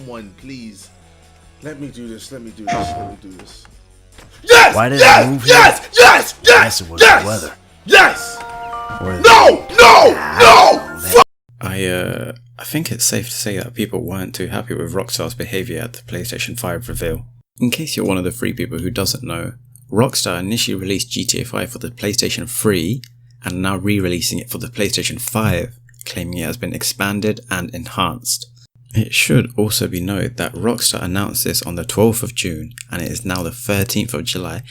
Someone, please. Let me do this. Let me do this. Yes! Why did I move here? Yes! Guess it was the weather. Yes! Or No! I think it's safe to say that people weren't too happy with Rockstar's behaviour at the PlayStation 5 reveal. In case you're one of the 3 people who doesn't know, Rockstar initially released GTA 5 for the PlayStation 3 and now re-releasing it for the PlayStation 5, claiming it has been expanded and enhanced. It should also be noted that Rockstar announced this on the 12th of June and it is now the 13th of July,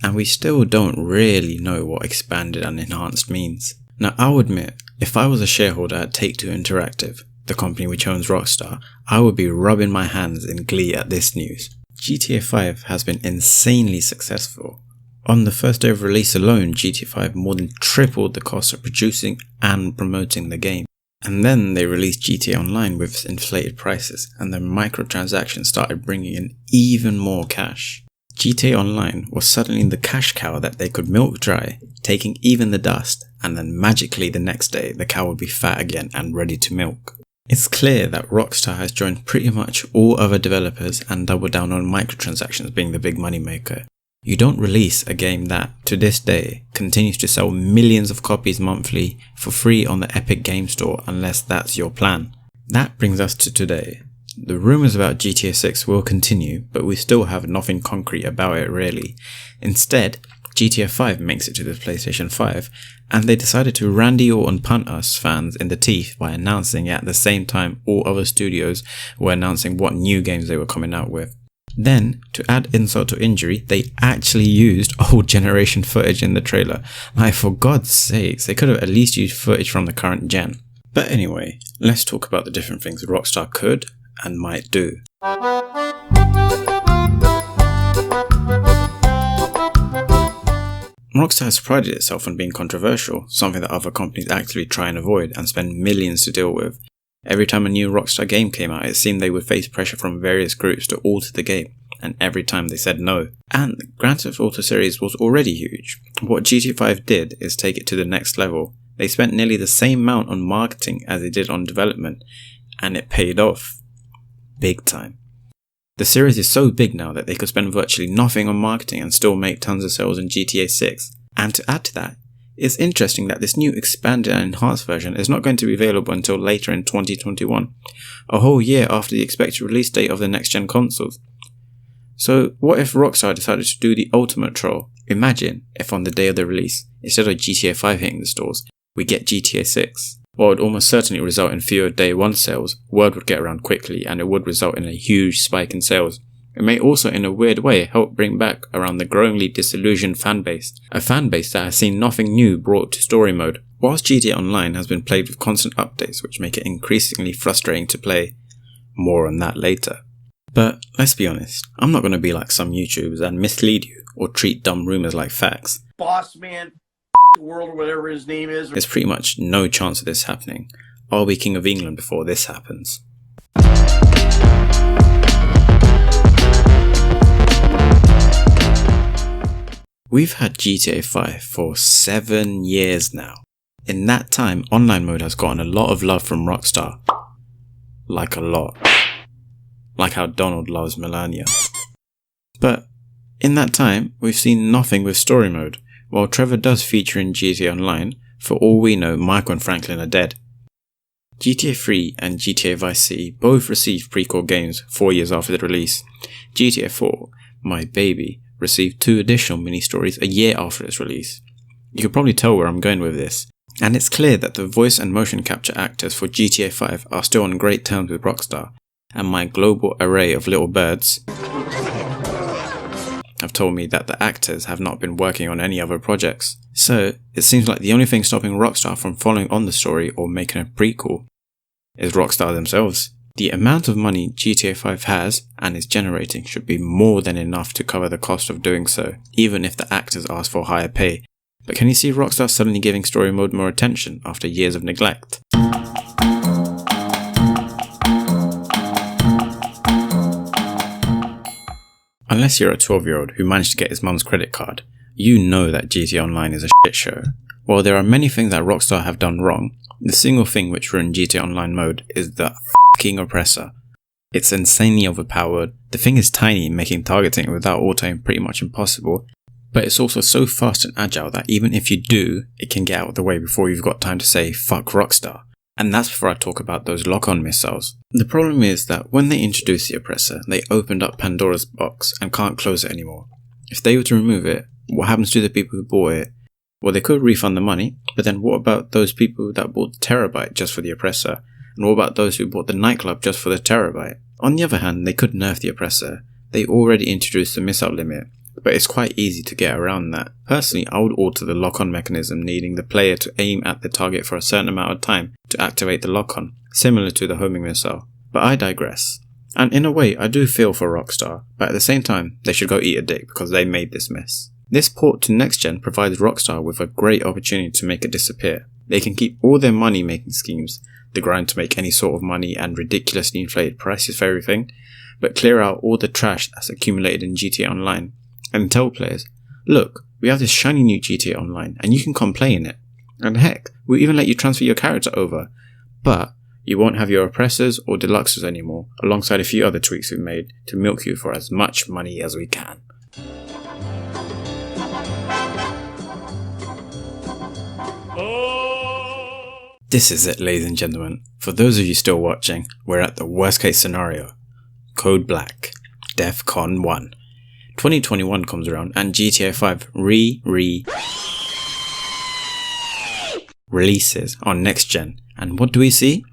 and we still don't really know what expanded and enhanced means. Now I'll admit, if I was a shareholder at Take-Two Interactive, the company which owns Rockstar, I would be rubbing my hands in glee at this news. GTA 5 has been insanely successful. On the first day of release alone, GTA 5 more than tripled the cost of producing and promoting the game. And then they released GTA Online with its inflated prices, and the microtransactions started bringing in even more cash. GTA Online was suddenly the cash cow that they could milk dry, taking even the dust, and then magically the next day the cow would be fat again and ready to milk. It's clear that Rockstar has joined pretty much all other developers and doubled down on microtransactions being the big money maker. You don't release a game that, to this day, continues to sell millions of copies monthly for free on the Epic Game Store unless that's your plan. That brings us to today. The rumours about GTA 6 will continue, but we still have nothing concrete about it really. Instead, GTA 5 makes it to the PlayStation 5, and they decided to Randy Orton punt us fans in the teeth by announcing it at the same time all other studios were announcing what new games they were coming out with. Then, to add insult to injury, they actually used old generation footage in the trailer. Like, for God's sakes, they could have at least used footage from the current gen. But anyway, let's talk about the different things Rockstar could and might do. Rockstar has prided itself on being controversial, something that other companies actively try and avoid and spend millions to deal with. Every time a new Rockstar game came out, it seemed they would face pressure from various groups to alter the game, and every time they said no. And the Grand Theft Auto series was already huge. What GTA 5 did is take it to the next level. They spent nearly the same amount on marketing as they did on development, and it paid off. Big time. The series is so big now that they could spend virtually nothing on marketing and still make tons of sales in GTA 6. And to add to that, it's interesting that this new expanded and enhanced version is not going to be available until later in 2021, a whole year after the expected release date of the next gen consoles. So what if Rockstar decided to do the ultimate troll? Imagine if on the day of the release, instead of GTA 5 hitting the stores, we get GTA 6. What would almost certainly result in fewer day 1 sales, word would get around quickly and it would result in a huge spike in sales. It may also in a weird way help bring back around the growingly disillusioned fanbase, a fanbase that has seen nothing new brought to story mode. Whilst GTA Online has been plagued with constant updates which make it increasingly frustrating to play. More on that later. But let's be honest, I'm not going to be like some YouTubers and mislead you or treat dumb rumours like facts. Boss man, world or whatever his name is. There's pretty much no chance of this happening. I'll be King of England before this happens. We've had GTA 5 for 7 years now. In that time, online mode has gotten a lot of love from Rockstar. Like a lot. Like how Donald loves Melania. But in that time, we've seen nothing with story mode. While Trevor does feature in GTA Online, for all we know, Michael and Franklin are dead. GTA 3 and GTA Vice City both received prequel games 4 years after the release. GTA 4, my baby, received 2 additional mini-stories a year after its release. You can probably tell where I'm going with this. And it's clear that the voice and motion capture actors for GTA 5 are still on great terms with Rockstar, and my global array of little birds have told me that the actors have not been working on any other projects. So, it seems like the only thing stopping Rockstar from following on the story or making a prequel is Rockstar themselves. The amount of money GTA 5 has and is generating should be more than enough to cover the cost of doing so, even if the actors ask for higher pay. But can you see Rockstar suddenly giving story mode more attention after years of neglect? Unless you're a 12-year-old who managed to get his mum's credit card, you know that GTA Online is a shit show. While there are many things that Rockstar have done wrong, the single thing which ruined GTA Online mode is the f***ing oppressor. It's insanely overpowered, the thing is tiny, making targeting without auto-aim pretty much impossible, but it's also so fast and agile that even if you do, it can get out of the way before you've got time to say fuck Rockstar. And that's before I talk about those lock-on missiles. The problem is that when they introduced the oppressor, they opened up Pandora's box and can't close it anymore. If they were to remove it, what happens to the people who bought it? Well, they could refund the money, but then what about those people that bought the terabyte just for the oppressor? And what about those who bought the nightclub just for the terabyte? On the other hand, they could nerf the oppressor. They already introduced the missile limit, but it's quite easy to get around that. Personally, I would alter the lock-on mechanism, needing the player to aim at the target for a certain amount of time to activate the lock-on, similar to the homing missile. But I digress. And in a way, I do feel for Rockstar, but at the same time, they should go eat a dick because they made this mess. This port to next gen provides Rockstar with a great opportunity to make it disappear. They can keep all their money making schemes, the grind to make any sort of money and ridiculously inflated prices for everything, but clear out all the trash that's accumulated in GTA Online and tell players, look, we have this shiny new GTA Online and you can come play in it. And heck, we'll even let you transfer your character over, but you won't have your oppressors or deluxes anymore, alongside a few other tweaks we've made to milk you for as much money as we can. This is it, ladies and gentlemen. For those of you still watching, we're at the worst case scenario. Code Black, DEFCON 1. 2021 comes around and GTA 5 releases on next gen. And what do we see?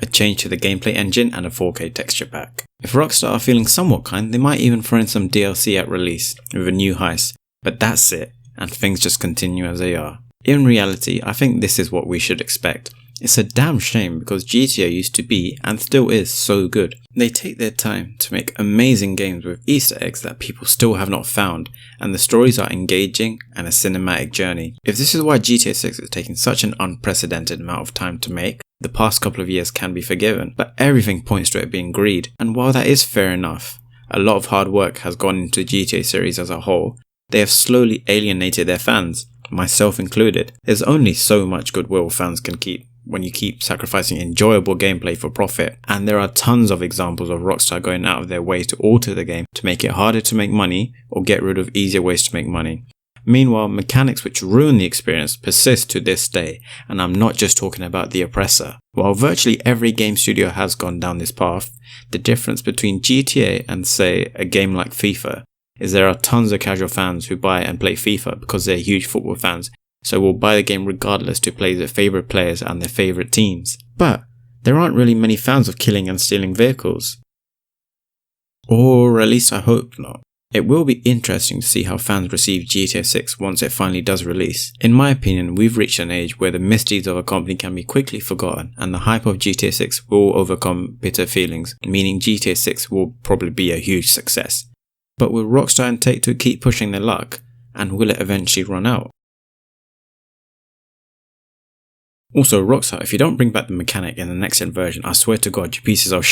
A change to the gameplay engine and a 4K texture pack. If Rockstar are feeling somewhat kind, they might even throw in some DLC at release with a new heist. But that's it, and things just continue as they are. In reality, I think this is what we should expect. It's a damn shame because GTA used to be, and still is, so good. They take their time to make amazing games with Easter eggs that people still have not found, and the stories are engaging and a cinematic journey. If this is why GTA 6 is taking such an unprecedented amount of time to make, the past couple of years can be forgiven, but everything points to it being greed. And while that is fair enough, a lot of hard work has gone into the GTA series as a whole. They have slowly alienated their fans, myself included. There's only so much goodwill fans can keep when you keep sacrificing enjoyable gameplay for profit, and there are tons of examples of Rockstar going out of their way to alter the game to make it harder to make money or get rid of easier ways to make money. Meanwhile, mechanics which ruin the experience persist to this day, and I'm not just talking about the oppressor. While virtually every game studio has gone down this path, the difference between GTA and, say, a game like FIFA is there are tons of casual fans who buy and play FIFA because they're huge football fans, so will buy the game regardless to play their favourite players and their favourite teams. But there aren't really many fans of killing and stealing vehicles. Or at least I hope not. It will be interesting to see how fans receive GTA 6 once it finally does release. In my opinion, we've reached an age where the misdeeds of a company can be quickly forgotten and the hype of GTA 6 will overcome bitter feelings, meaning GTA 6 will probably be a huge success. But will Rockstar and Take-Two keep pushing their luck, and will it eventually run out? Also, Rockstar, if you don't bring back the mechanic in the next gen version, I swear to God, you pieces of shit